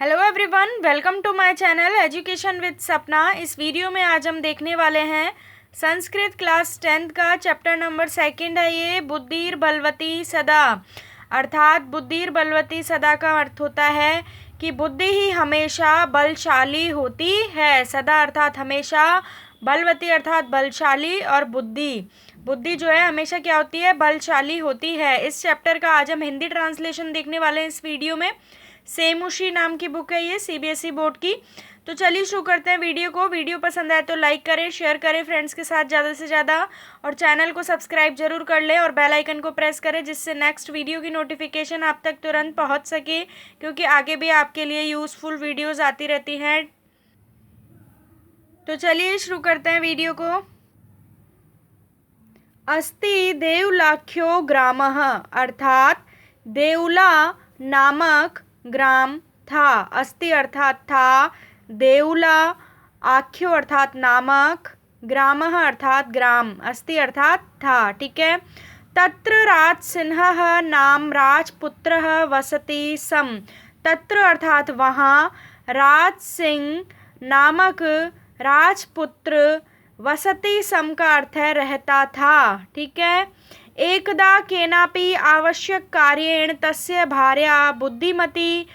Hello everyone, welcome to my channel education with Sapna. इस video में आज हम देखने वाले हैं संस्कृत क्लास 10th का चैप्टर नंबर 2 है ये बुद्धिर बलवती सदा। अर्थात बुद्धिर बलवती सदा का अर्थ होता है कि बुद्धि ही हमेशा बलशाली होती है। सदा अर्थात हमेशा, बलवती अर्थात बलशाली, और बुद्धि जो है हमेशा क्या होती है, बलशाली होती है। इस चैप्टर का आज हम हिंदी ट्रांसलेशन देखने वाले हैं इस वीडियो में। सेमुशी नाम की बुक है ये, सीबीएसई बोर्ड की। तो चलिए शुरू करते हैं वीडियो को। वीडियो पसंद आए तो लाइक करें, शेयर करें फ्रेंड्स के साथ ज़्यादा से ज़्यादा, और चैनल को सब्सक्राइब जरूर कर लें और बेल आइकन को प्रेस करें जिससे नेक्स्ट वीडियो की नोटिफिकेशन आप तक तुरंत पहुंच सके, क्योंकि आगे भी आपके लिए यूज़फुल वीडियोस आती रहती हैं। तो चलिए शुरू करते हैं वीडियो को। अस्ति देवलाख्यो ग्रामः, अर्थात देवला नामक ग्राम था। अस्ति अर्थात था, देवला आख्यो अर्थात नामक, ग्रामः अर्थात ग्राम, अस्ति अर्थात था। ठीक है। तत्र राजसिंहः नाम राजपुत्रः वसति सम। तत्र अर्थात वहाँ, राज सिंह नामक राजपुत्र, वसति सम का अर्थ है रहता था। ठीक है। एकदा केनापि आवश्यक कार्येण तस्य भार्या बुद्धिमती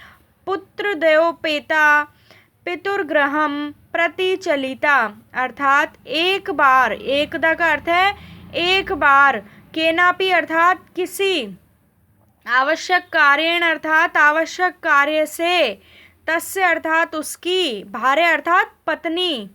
पुत्रद्वयोपेता पितुर्गृहं प्रति चलिता। अर्थात एक बार, एकदा का अर्थ है एक बार, केनापि अर्थात किसी, आवश्यक कार्येण अर्थात आवश्यक कार्य से, तस्य अर्थात उसकी, भार्या अर्थात पत्नी,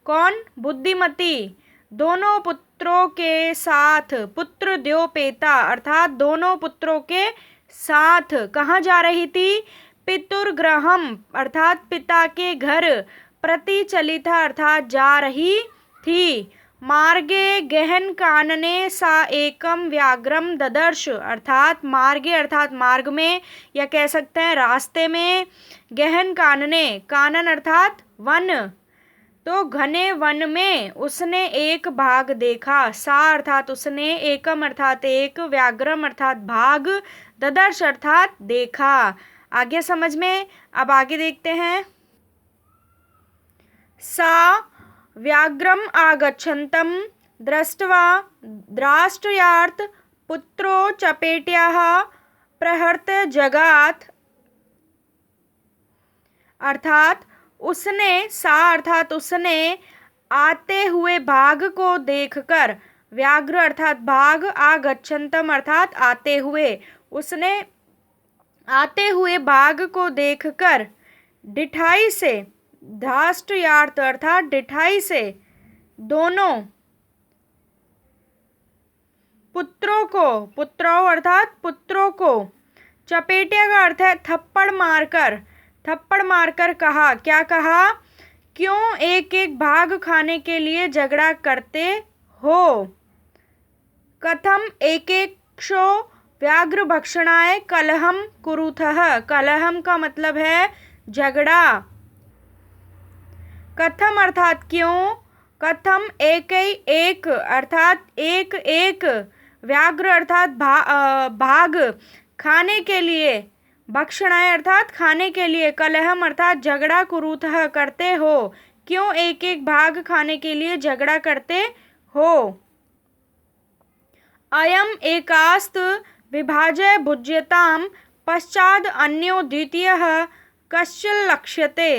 कौन, बुद्धिमती, दोनों पुत्रों के साथ, पुत्र द्योपेता अर्थात दोनों पुत्रों के साथ कहाँ जा रही थी, पितुर्गृहम अर्थात पिता के घर, प्रति चलिता अर्थात जा रही थी। मार्गे गहन कानने सा एकम व्याघ्रम ददर्श, अर्थात मार्गे अर्थात मार्ग में, या कह सकते हैं रास्ते में। गहन कानने, कानन अर्थात वन, तो घने वन में उसने एक भाग देखा। सा अर्थात उसने, एकम अर्थात एक, व्याघ्रम अर्थात भाग, ददर्श अर्थात देखा। आगे समझ में। अब आगे देखते हैं। सा व्याघ्रम आगच्छन्तं दृष्ट्वा द्राष्ट्रयार्थ पुत्रो चपेट्याः प्रहर्त जगात। अर्थात उसने, सा अर्थात उसने, आते हुए भाग को देखकर, व्याघ्र अर्थात भाग, आगच्छन्तम अर्थात आते हुए, उसने आते हुए भाग को देखकर डिठाई से, धाष्ट्रयार्थ अर्थात डिठाई से, दोनों पुत्रों को, पुत्रों अर्थात पुत्रों को, चपेटिया का अर्थ है थप्पड़ मारकर, थप्पड़ मारकर कहा। क्या कहा, क्यों एक एक भाग खाने के लिए झगड़ा करते हो। कथम एक एक क्षो व्याघ्र भक्षणाय कलहम कुरुथः। कलहम का मतलब है झगड़ा। कथम अर्थात क्यों, कथम एक अर्थात एक एक, व्याघ्र अर्थात भाग, खाने के लिए, भक्षणाय अर्थात खाने के लिए, कलहम अर्थात झगड़ा, कुरुतः करते हो, क्यों एक एक भाग खाने के लिए झगड़ा करते हो। अयम एकास्त विभाजय भुज्यताम पश्चाद अन्यो द्वितीयः कश्चिल लक्ष्यते।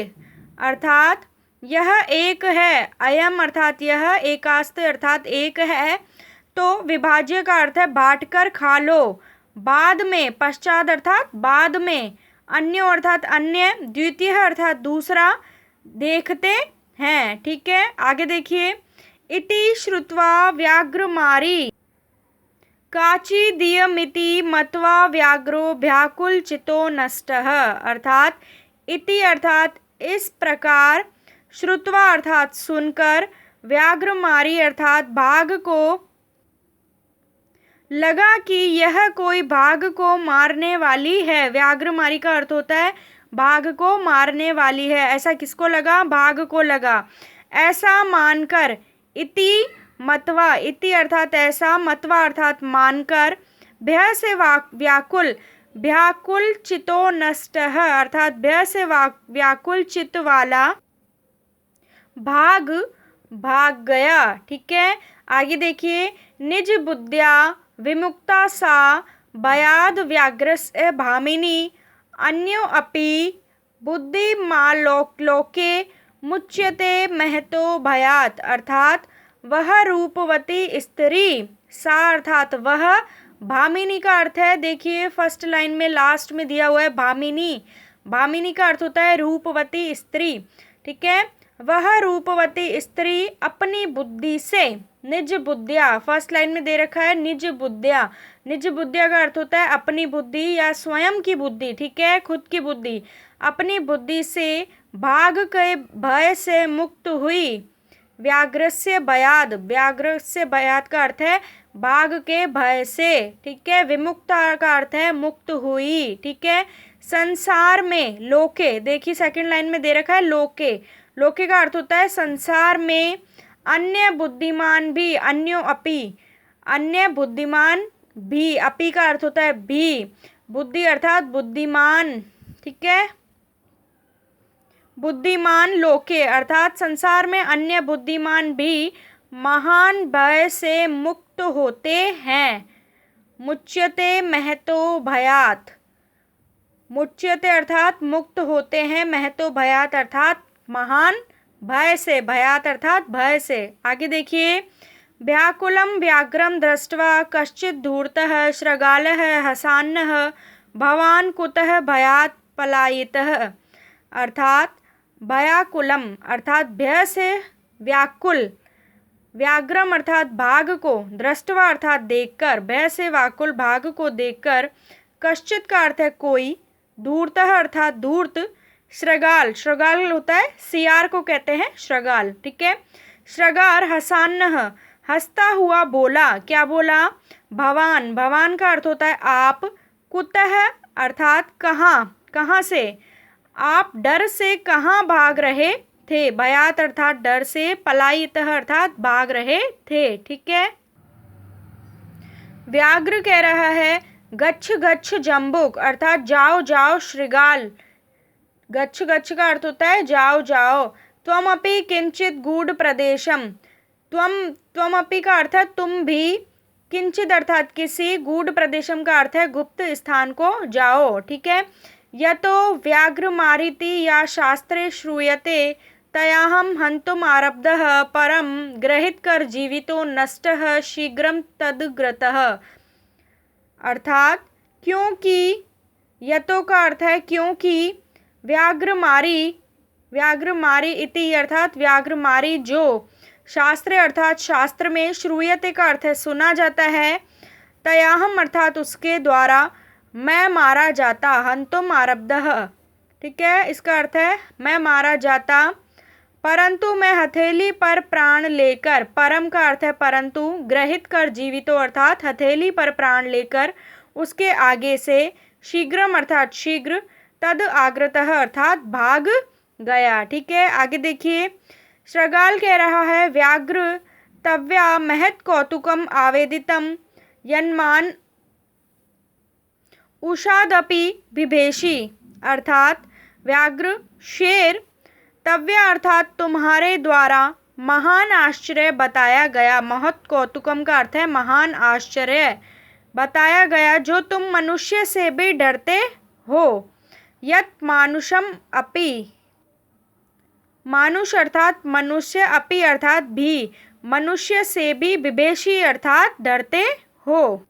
अर्थात यह एक है, अयम अर्थात यह, एकास्त अर्थात एक है, तो विभाज्य का अर्थ है बांट कर खा लो, बाद में, पश्चात अर्थात बाद में, अन्यो अर्थात अन्य, द्वितीय अर्थात दूसरा, देखते हैं। ठीक है। आगे देखिए। इति श्रुत्वा व्याघ्रमारी काचिदीयमिति मत्वा व्याघ्रो व्याकुल चितो नष्टः। अर्थात इति अर्थात इस प्रकार, श्रुत्वा अर्थात सुनकर, व्याघ्रमारी अर्थात भाग को, लगा कि यह कोई भाग को मारने वाली है। व्याघ्रमारी का अर्थ होता है भाग को मारने वाली है। ऐसा किसको लगा, भाग को लगा। ऐसा मानकर, इति मतवा, इति अर्थात ऐसा, मतवा अर्थात मानकर, भय से व्याकुल, व्याकुल चितो नष्टः अर्थात भय से व्याकुल चित्त वाला भाग भाग गया। ठीक है, आगे देखिए, निज बुद्ध्या विमुक्ता सा भयाद व्याघ्रस्य भामिनी अन्यो अपि बुद्धिमालोके मुच्यते महतो भयात अर्थात वह रूपवती स्त्री, सा अर्थात वह, भामिनी का अर्थ है, देखिए फर्स्ट लाइन में लास्ट में दिया हुआ है भामिनी, भामिनी का अर्थ होता है रूपवती स्त्री। ठीक है, वह रूपवती स्त्री अपनी बुद्धि से, निज बुद्धिया, फर्स्ट लाइन में दे रखा है निज बुद्धिया, निज बुद्धिया का अर्थ होता है अपनी बुद्धि या स्वयं की बुद्धि। ठीक है, खुद की बुद्धि, अपनी बुद्धि से भाग के भय से मुक्त हुई। व्याघ्रस्य भयाद, व्याघ्रस्य भयाद का अर्थ है भाग के भय से। ठीक है, विमुक्ता का अर्थ है मुक्त हुई। ठीक है, संसार में, लोके, देखिए सेकंड लाइन में दे रखा है लोके, लोके का अर्थ होता है संसार में, अन्य बुद्धिमान भी, अन्यो अपि, अन्य बुद्धिमान भी, अपि का अर्थ होता है भी, बुद्धि अर्थात बुद्धिमान। ठीक है, बुद्धिमान लोके अर्थात संसार में अन्य बुद्धिमान भी महान भय से मुक्त होते हैं। मुच्यते महतो भयात, मुच्यते अर्थात मुक्त होते हैं, महतो भयात अर्थात महान भय से, भयात अर्थात भय से। आगे देखिए, व्याकुलम व्याघ्रम दृष्ट्वा कश्चित् धूर्तः शृगालः हसान्नः भवान् कुतः भयात् पलायितः अर्थात भयाकुलम अर्थात भय से व्याकुल, व्याघ्रम अर्थात भाग को, दृष्टवा अर्थात देखकर, भय से व्याकुल भाग को देखकर, कश्चित का अर्थ है कोई, धूर्तः अर्थात धूर्त, शृगाल, शृगाल होता है सियार को कहते हैं शृगाल। ठीक है, शृगाल हसान्नः हंसता हुआ बोला, क्या बोला, भवान, भवान का अर्थ होता है आप, कुतः अर्थात कहाँ, कहाँ से, आप डर से कहाँ भाग रहे थे, भयात अर्थात डर से, पलायितः अर्थात भाग रहे थे। ठीक है, व्याघ्र कह रहा है गच्छ गच्छ जम्बुक अर्थात जाओ जाओ शृगाल, गच्छ गच्छ का अर्थ होता है जाओ जाओ। त्वमपि किंचित गूढ़ प्रदेशम, त्वमपि का अर्थ है तुम भी, किंचित अर्थात किसी, गूढ़ प्रदेशम का अर्थ है गुप्त स्थान को जाओ। ठीक है, यतो व्याघ्र मारिति या शास्त्रे श्रूयते तयाहम हंतुम आरब्धः परम ग्रहित कर जीवितो नष्टः शीघ्रम तदग्रतः अर्थात क्योंकि, यतो का अर्थ है क्योंकि, व्याघ्र मारी इति अर्थात व्याघ्र मारी जो, शास्त्रे अर्थात शास्त्र में, श्रूयते का अर्थ है सुना जाता है, तयाहम अर्थात उसके द्वारा, मैं मारा जाता, हंतुम आरब्धः। ठीक है, इसका अर्थ है मैं मारा जाता, परंतु मैं हथेली पर प्राण लेकर, परम का अर्थ है परंतु, ग्रहित कर जीवितो अर्थात हथेली पर प्राण लेकर, उसके आगे से, शीघ्रम अर्थात शीघ्र, तद आग्रतः अर्थात भाग गया। ठीक है, आगे देखिए, शृगाल कह रहा है व्याघ्र तव्या महत् कौतुकम आवेदितम यन्मान उषादपि बिभेषी अर्थात व्याघ्र, शेर, तव्या अर्थात तुम्हारे द्वारा महान आश्चर्य बताया गया, महत् कौतुकम का अर्थ है महान आश्चर्य बताया गया, जो तुम मनुष्य से भी डरते हो, यत मानुषम अपि, मानुष अर्थात मनुष्य, अपि अर्थात भी, मनुष्य से भी, बिभेषी अर्थात डरते हो।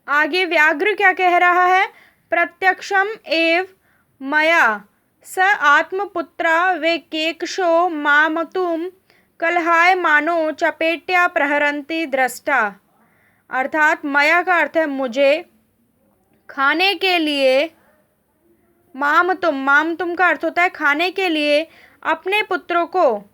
आगे व्याघ्र क्या कह रहा है, प्रत्यक्षम एव मया स आत्मपुत्रा वे केकशो मामतुम कलहाय मानो चपेट्या प्रहरंती दृष्टा अर्थात मया का अर्थ है मुझे, खाने के लिए, मामतुम का अर्थ होता है खाने के लिए, अपने पुत्रों को,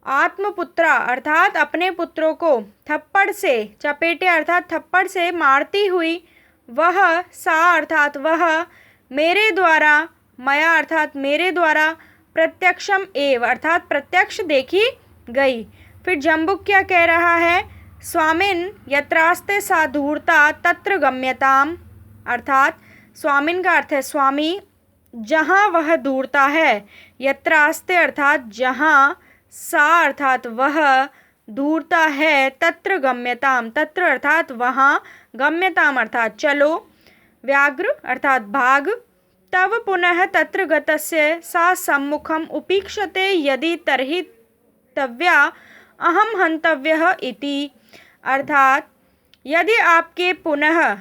आत्मपुत्रा अर्थात अपने पुत्रों को थप्पड़ से, चपेटे अर्थात थप्पड़ से मारती हुई, वह, सा अर्थात वह, मेरे द्वारा, मया अर्थात मेरे द्वारा, प्रत्यक्षम एव अर्थात प्रत्यक्ष देखी गई। फिर जम्बुक क्या कह रहा है, स्वामिन यत्रास्ते सा धूर्ता तत्र गम्यताम अर्थात स्वामिन का अर्थ है स्वामी, जहाँ वह दूरता है। यत्रास्ते अर्थात जहाँ, सा अर्थात वह, दूरता है, तत्र गम्यताम, तत्र अर्थात वहाँ, गम्यताम अर्थात चलो। व्याघ्र अर्थात बाघ। तव पुनः तत्र गतस्य सा सम्मुखम उपीक्षते यदि तर्हि तव्या अहम हंतव्यः इति। अर्थात यदि आपके पुनः,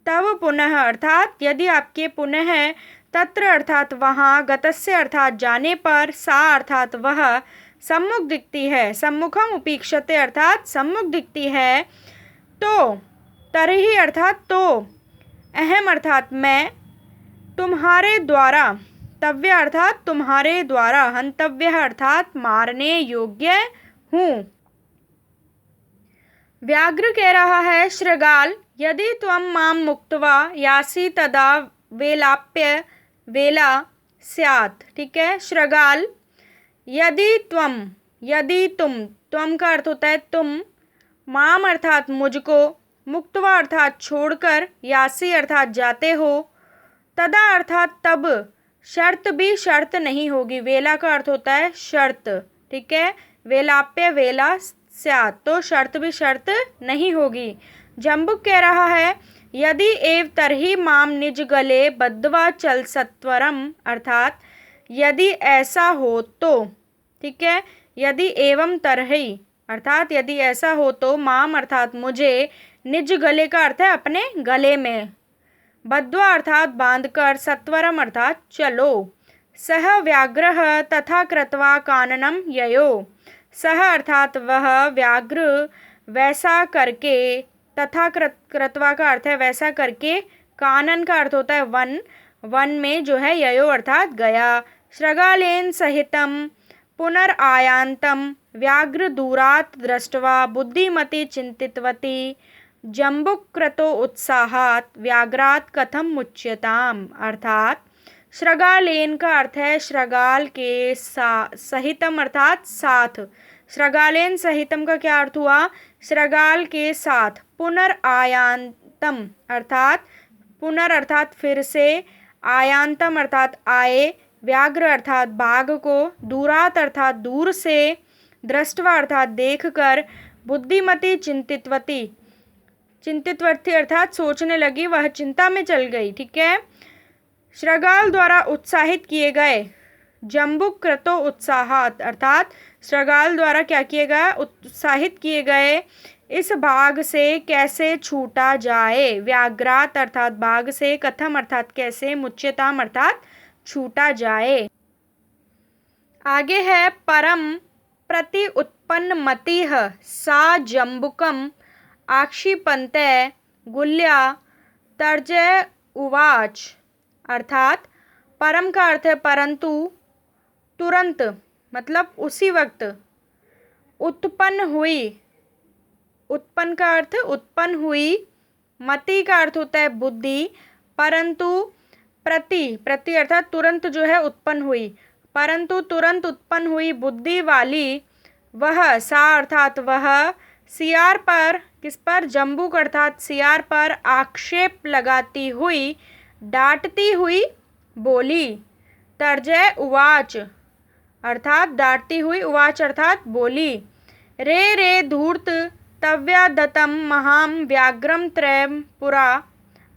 तव पुनः अर्थात यदि आपके पुनः, तत्र अर्थात वहाँ, गतस्य अर्थात जाने पर, सा अर्थात वह, सम्मुख दिखती है, सम्मुखम उपीक्षते अर्थात सम्मुख दिखती है, तो तरही अर्थात तो, अहम अर्थात मैं, तुम्हारे द्वारा, तव्य अर्थात तुम्हारे द्वारा, हंतव्य अर्थात मारने योग्य हूँ। व्याघ्र कह रहा है शृगाल, यदि त्वं मां मुक्त्वा यासि तदा वेलाप्य वेला स्यात्। ठीक है, शृगाल, यदि त्वं, यदि तुम, त्वं का अर्थ होता है तुम, माम अर्थात मुझको, मुक्त्वा अर्थात छोड़कर, यासी अर्थात जाते हो, तदा अर्थात तब, शर्त भी शर्त नहीं होगी। वेला का अर्थ होता है शर्त। ठीक है, वेलाप्य वेला स्यात्, तो शर्त भी शर्त नहीं होगी। जम्बुक कह रहा है यदि एव तरही माम निज गले बद्ध्वा चल सत्वरम, अर्थात यदि ऐसा हो तो। ठीक है, यदि एवं तरही अर्थात यदि ऐसा हो तो, माम अर्थात मुझे, निज गले का अर्थ है अपने गले में, बद्ध्वा अर्थात बांधकर, सत्वरम अर्थात चलो। सह व्याघ्रः तथा कृत्वा काननम ययो, सह अर्थात वह, व्याघ्र वैसा करके, तथा कृत्वा का अर्थ है वैसा करके, कानन का अर्थ होता है वन, वन में जो है, ययो अर्थात गया। शृगालेन सहितम पुनरायान्तम व्याघ्र दूरात् दृष्ट्वा बुद्धिमती चिंतितवती जम्बुक्रतो उत्साहात् व्याघ्रात् कथम मुच्यताम। अर्थात शृगालेन का अर्थ है शृगाल के सहितम अर्थात साथ। शृगालेन सहितम का क्या अर्थ हुआ? शृगाल के साथ। पुनरायान्तम अर्थात पुनर अर्थात फिर से, आयांतम अर्थात आए, व्याघ्र अर्थात बाघ को, दूरात अर्थात दूर से, दृष्टवा अर्थात देखकर, बुद्धिमती चिंतितवती, चिंतितवती अर्थात सोचने लगी, वह चिंता में चल गई। ठीक है, शृगाल द्वारा उत्साहित किए गए, जम्बुक क्रतो उत्साहात अर्थात शृगाल द्वारा क्या किए गए? उत्साहित किए गए, इस बाघ से कैसे छूटा जाए, व्याघ्रात अर्थात बाघ से, कथम अर्थात कैसे, मुच्यताम अर्थात छूटा जाए। आगे है परम प्रति उत्पन्न मतिः सा जम्बुकम आक्षिपन्ते गुल्या तर्जय उवाच। अर्थात परम का अर्थ है परंतु, तुरंत मतलब उसी वक्त, उत्पन्न हुई, उत्पन्न का अर्थ उत्पन्न हुई, मति का अर्थ होता है बुद्धि, परंतु प्रति, प्रति अर्थात तुरंत जो है उत्पन्न हुई, परंतु तुरंत उत्पन्न हुई बुद्धि वाली, वह, सा अर्थात वह, सियार पर, किस पर? जम्बुक अर्थात सियार पर आक्षेप लगाती हुई, डांटती हुई बोली। तर्जय उवाच अर्थात डांटती हुई, उवाच अर्थात बोली। रे रे धूर्त तव्या दत्तम महाम व्याघ्रम त्रयम पुरा।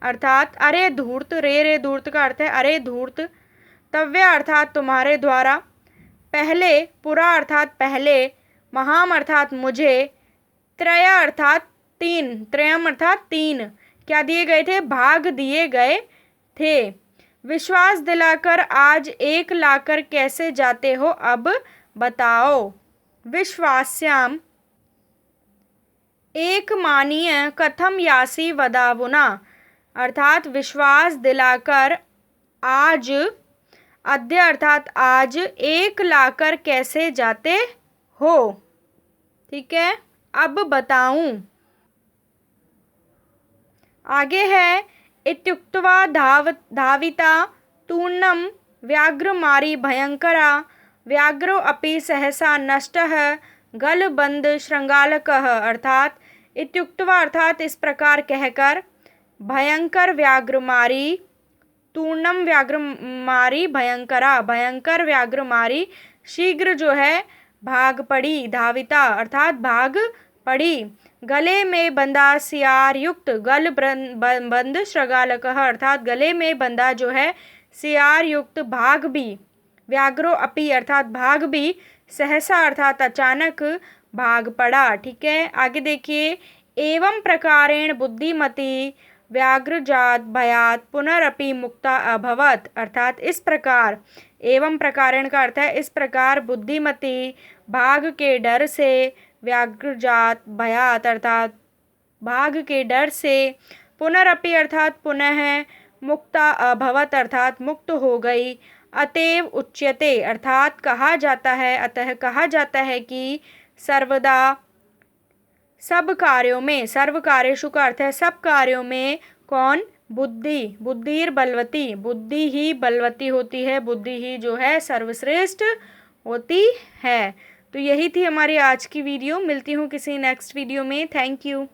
अर्थात अरे धूर्त, रे रे धूर्त का अर्थ है अरे धूर्त, तव्या अर्थात तुम्हारे द्वारा, पहले, पुरा अर्थात पहले, महाम अर्थात मुझे, त्रय अर्थात तीन, त्रयम अर्थात तीन, क्या दिए गए थे? भाग दिए गए थे। विश्वास दिलाकर आज एक लाकर कैसे जाते हो, अब बताओ। विश्वास्याम एक मानीय कथम यासी वदावुना। अर्थात विश्वास दिलाकर आज, अद्य अर्थात आज, एक लाकर कैसे जाते हो। ठीक है, अब बताऊं। आगे है इत्युक्त्वा धाविता तूर्णम व्याघ्रमारी भयंकरा व्याघ्रो अपि सहसा नष्टः गलबंद श्रृंगालकः। अर्थात इत्युक्त्वा अर्थात इस प्रकार कहकर, भयंकर व्याघ्र मारी, तूर्णम व्याघ्र मारी भयंकरा, भयंकर व्याघ्र मारी शीघ्र जो है भाग पड़ी, धाविता अर्थात भाग पड़ी। गले में बंधा सियार युक्त, गल बंद श्रगालकः अर्थात गले में बंधा जो है सियार युक्त भाग भी, व्याघ्रो अपि अर्थात भाग भी, सहसा अर्थात अचानक भाग पड़ा। ठीक है, आगे देखिए। एवं प्रकारेण बुद्धिमती व्याघ्रजात भयात पुनरपि मुक्ता अभवत अर्थात इस प्रकार, एवं प्रकारेण का अर्थ है इस प्रकार, बुद्धिमती भाग के डर से, व्याघ्रजात भयात अर्थात भाग के डर से, पुनरपि अर्थात पुनः, मुक्ता अभवत अर्थात मुक्त हो गई। अतएव उच्यते अर्थात कहा जाता है, अतः कहा जाता है कि सर्वदा सब कार्यों में, सर्व कार्येषु का अर्थ है सब कार्यों में, कौन, बुद्धि, बुद्धिर बलवती, बुद्धि ही बलवती होती है, बुद्धि ही जो है सर्वश्रेष्ठ होती है। तो यही थी हमारी आज की वीडियो, मिलती हूँ किसी नेक्स्ट वीडियो में। Thank you.